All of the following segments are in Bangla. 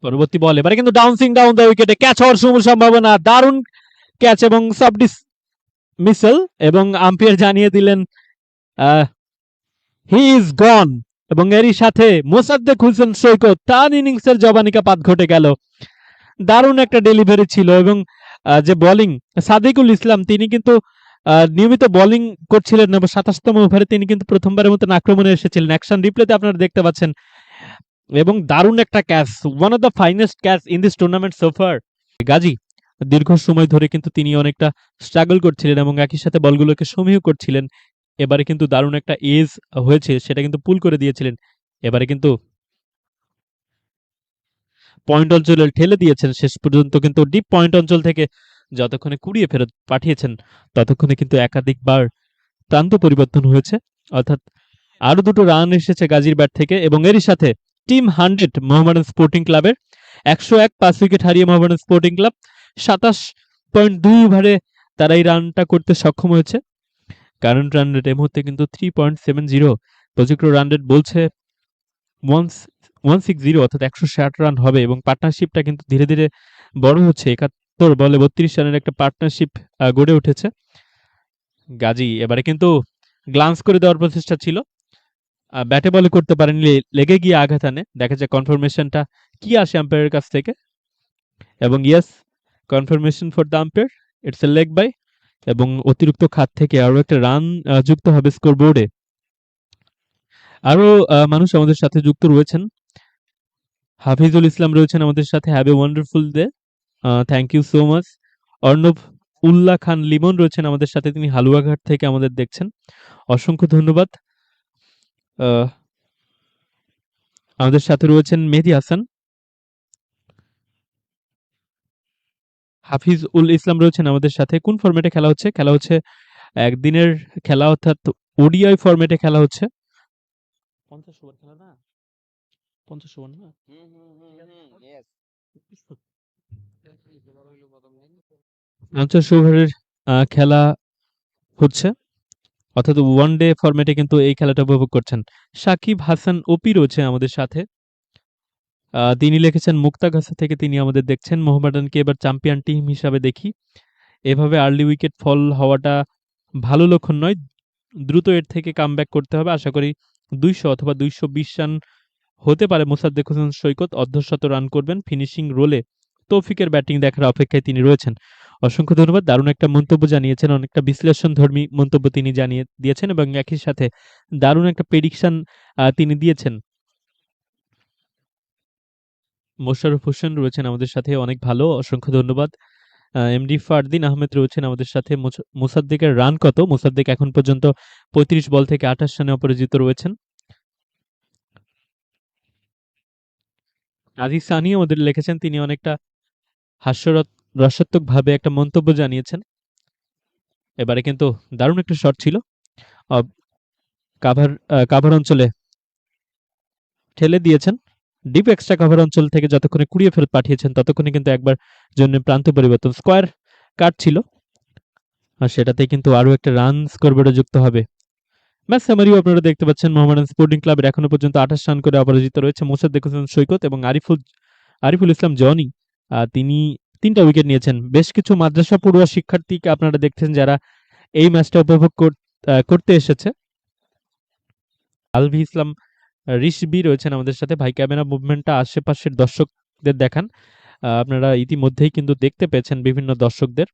পরবর্তী বল এবারে কিন্তু ডাউন্সিং ডাউন দ্য উইকেটে ক্যাচ হওয়ার সম্ভাবনা, দারুণ ক্যাচ এবং সাব মিসেল, এবং আম্পায়ার জানিয়ে দিলেন হি ইজ গন, এবং এরই সাথে মোসাদ্দেক হোসেন সৈকত তার ইনিংসের জবানিকাপাত ঘটে গেল। দারুণ একটা ডেলিভারি ছিল, এবং যে বোলিং সাদিকুল ইসলাম তিনি কিন্তু নিয়মিত বোলিং করছিলেন না, 27তম ওভারে তিনি কিন্তু প্রথমবারের মতন আক্রমণে এসেছিলেন। অ্যাকশন রিপ্লেতে আপনারা দেখতে পাচ্ছেন, এবং দারুণ একটা catch, one of the finest catch in this tournament সোফার। গাজী দীর্ঘ সময় ধরে কিন্তু তিনি অনেকটা স্ট্রাগল করছিলেন এবং একই সাথে বলগুলোকে সমীহ করছিলেন। এবারে কিন্তু দারুণ একটা এজ হয়েছে, সেটা কিন্তু পুল করে দিয়েছিলেন। এবারে কিন্তু পয়েন্ট অঞ্চলে ঠেলে দিয়েছেন শেষ পর্যন্ত, কিন্তু ডিপ পয়েন্ট অঞ্চল থেকে যতক্ষণে কুড়িয়ে ফেরত পাঠিয়েছেন ততক্ষণে কিন্তু একাধিকবার প্রান্ত পরিবর্তন হয়েছে, অর্থাৎ আরো দুটো রান এসেছে গাজীর ব্যাট থেকে। এবং এরই সাথে টিম 100 মোহামেডান স্পোর্টিং ক্লাবের 101 5 উইকেট হারিয়ে মোহামেডান স্পোর্টিং ক্লাব 27.2 ওভারে তারা এই রানটা করতে সক্ষম হয়েছে। কারেন্ট রান রেট এই মুহূর্তে কিন্তু 3.70, প্রজেক্ট রান রেট বলছে 160, অর্থাৎ 160 রান হবে, এবং পার্টনারশিপটা কিন্তু ধীরে ধীরে বড় হচ্ছে। 71 বলে 32 রানের একটা পার্টনারশিপ গড়ে উঠেছে। গাজী এবারে কিন্তু গ্লান্স করে দেওয়ার প্রচেষ্টা ছিল, ব্যাটে বলে করতে পারেননি, লেগে গিয়ে আঘাত আনে। দেখা যায় কনফার্মেশনটা কি আসে আম্পায়ারের কাছ থেকে, এবং yes, confirmation for the umpire, it's a leg by, এবং অতিরিক্ত খাত থেকে আরো একটা রান যুক্ত হবে স্কোর বোর্ডে। আরো মানুষ আমাদের সাথে যুক্ত রয়েছেন, হাফিজুল ইসলাম রয়েছেন আমাদের সাথে, have a wonderful day, thank you so much. Arnab Ullah Khan Limon রয়েছেন আমাদের সাথে, তিনি হালুয়াঘাট থেকে আমাদের দেখছেন, অসংখ্য ধন্যবাদ। আমাদের সাথে রয়েছেন মেহেদী হাসান, হাফিজ উল ইসলাম রয়েছেন আমাদের সাথে। কোন ফরম্যাটে খেলা হচ্ছে? খেলা হচ্ছে একদিনের খেলা, অর্থাৎ ওডিআই ফরম্যাটে খেলা হচ্ছে। 50 ওভার খেলা না, 50 ওভার না, 50 ওভারের খেলা হচ্ছে, অর্থাৎ ওয়ান ডে ফরম্যাটে কিন্তু এই খেলাটা উপভোগ করছেন। সাকিব হাসান ওপি রয়েছে আমাদের সাথে, তিনি লিখেছেন মুক্তাগাছা থেকে তিনি আমাদের দেখছেন। মোহামেডানকে এবার চ্যাম্পিয়ন টিম হিসাবে দেখি, এভাবে আর্লি উইকেট ফল হওয়াটা ভালো লক্ষণ নয়, দ্রুত এর থেকে কামব্যাক করতে হবে। আশা করি 200 অথবা 220 রান হতে পারে। মোসাদ্দেক হোসেন সৈকত অর্ধশত রান করবেন, ফিনিশিং রোলে তৌফিকের ব্যাটিং দেখার অপেক্ষায় তিনি রয়েছেন। অসংখ্য ধন্যবাদ, দারুণ একটা মন্তব্য জানিয়েছেন, অনেকটা বিশ্লেষণধর্মী মন্তব্য তিনি জানিয়ে দিয়েছেন, এবং একই সাথে দারুণ একটা প্রেডিকশন তিনি দিয়েছেন। মোশাররফ হোসেন রয়েছেন আমাদের সাথে, অনেক ভালো, অসংখ্য ধন্যবাদ। এমডি ফারদিন আহমেদ রয়েছেন আমাদের সাথে। মোসাদ্দেকের রান কত? মোসাদ্দেক এখন পর্যন্ত 35 বল থেকে 28 রানে অপরাজিত রয়েছেন। আজিজ সানি আমাদের লিখেছেন, তিনি অনেকটা রসাত্মক ভাবে একটা মন্তব্য জানিয়েছেন। এবারে কিন্তু দারুণ একটা শট ছিল, কাভার অঞ্চলে ঠেলে দিয়েছেন, ডিপ এক্সট্রা কভার অঞ্চল থেকে যতক্ষণে কুড়িয়ে ফেরত পাঠিয়েছেন ততক্ষণে কিন্তু একবার জন্য প্রান্ত পরিবর্তন স্কোয়ার কাট ছিল, আর সেটাতে কিন্তু আরো একটা রান স্কোরবোর্ডে যুক্ত হবে। ম্যাচ সামারিও আপনারা দেখতে পাচ্ছেন, মোহামেডান স্পোর্টিং ক্লাবের এখনো পর্যন্ত 28 রান করে অপরাজিত রয়েছে মোসাদ্দেক হোসেন সৈকত এবং আরিফুল ইসলাম জনি, তিনি 3টা উইকেট নিয়েছেন। বেশ কিছু মাদ্রাসা পড়ুয়া শিক্ষার্থীকে আপনারা দেখছেন যারা এই ম্যাচটা উপভোগ করতে এসেছে। আলভি ইসলাম রিশবি রয়েছেন আমাদের সাথে। ভাই ক্যামেরা মুভমেন্টটা আশেপাশের দর্শকদের দেখান, আপনারা ইতিমধ্যেই কিন্তু দেখতে পেয়েছেন বিভিন্ন দর্শকদের।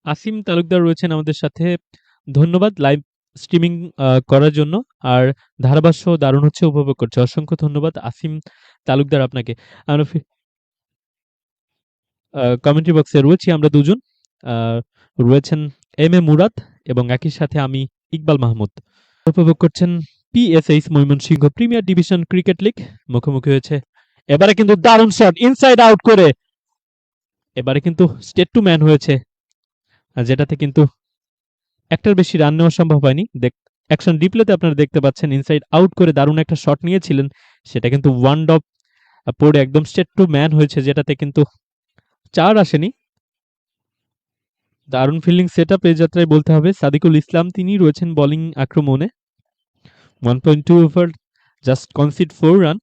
আসিম তালুকদার রয়েছেন আমাদের সাথে, ধন্যবাদ লাইভ স্ট্রিমিং করার জন্য, আর ধারাভাষ্য দারুণ হচ্ছে, উপভোগ করছে, অসংখ্য ধন্যবাদ আসিম তালুকদার আপনাকে। আমরা কমেন্ট্রি বক্সে রয়েছি আমরা দুজন, রয়েছেন এম এ মুরাদ এবং একই সাথে আমি ইকবাল মাহমুদ। উপভোগ করছেন PSH Mymensingh premier division cricket league, মুখোমুখি হয়েছে। এবারে কিন্তু দারুণ শট ইনসাইড আউট করে, এবারে কিন্তু স্টেট টু ম্যান হয়েছে, যেটাতে কিন্তু একটার বেশি রান নেওয়া সম্ভব হয়নি। অ্যাকশন রিপ্লেতে আপনারা দেখতে পাচ্ছেন ইনসাইড আউট করে দারুণ একটা শট নিয়েছিলেন, সেটা কিন্তু ওয়ান ডপ পড়ে একদম স্টেট টু ম্যান হয়েছে, যেটাতে কিন্তু 4 আসেনি। দারুণ ফিল্ডিং সেট আপ এই যাত্রায় বলতে হবে। সাদিকুল ইসলাম তিনি রয়েছেন বোলিং আক্রমণে, 1.2 ওভার জাস্ট কনসিড 4 রান।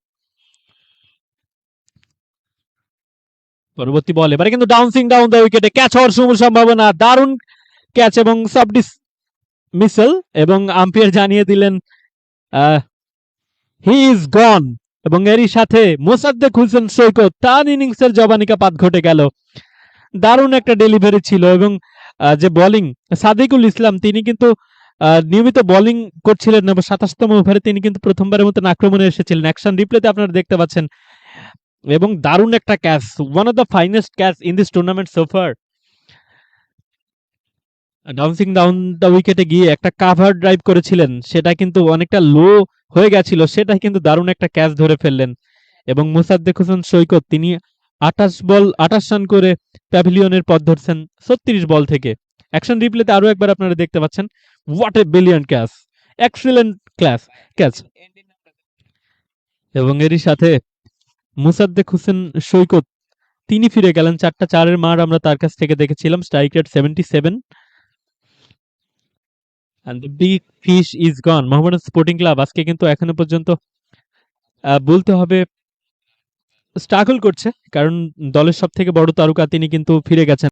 পরবর্তী বল এবারে কিন্তু ডাউন্সিং ডাউন দ্য উইকেটে ক্যাচ হওয়ার সম্ভাবনা, দারুণ ক্যাচ এবং সাব মিসেল, এবং আম্পায়ার জানিয়ে দিলেন হি ইজ গন, এবং এরই সাথে মোসাদ্দেক হোসেন সৈকত তার ইনিংসের জবানিকাপাত ঘটে গেল। দারুণ একটা ডেলিভারি ছিল, এবং যে বোলিং সাদিকুল ইসলাম তিনি কিন্তু নিয়মিত বোলিং করছিলেন এবং 27তম ওভারে তিনি কিন্তু প্রথমবারের মতন আক্রমণে এসেছিলেন। অ্যাকশন রিপ্লেতে আপনারা দেখতে পাচ্ছেন, এবং দারুণ একটা catch, one of the finest catch in this tournament সোফার। ডাউন্সিং ডাউন দ্য উইকেটে গিয়ে একটা কাভার ড্রাইভ করেছিলেন, সেটা কিন্তু অনেকটা লো হয়ে গেছিল, সেটাই কিন্তু দারুণ একটা ক্যাচ ধরে ফেললেন। এবং মোসাদ্দেক হোসেন সৈকত তিনি 28 রান করে প্যাভিলিয়নের পথ ধরছেন 36 বল থেকে। অ্যাকশন রিপ্লেতে আরো একবার আপনারা দেখতে পাচ্ছেন, what a brilliant catch, excellent catch. এবং এরই সাথে মোসাদ্দেক হোসেন সৈকত তিনি ফিরে গেলেন, 4টা 4-এর মার আমরা তার কাছ থেকে দেখেছিলাম, strike rate 77। and the big fish is gone। Mohammedan sporting club আজকে কিন্তু এখনো পর্যন্ত বলতে হবে স্ট্রাগল করছে, কারণ দলের সব থেকে বড় তারকা তিনি কিন্তু ফিরে গেছেন।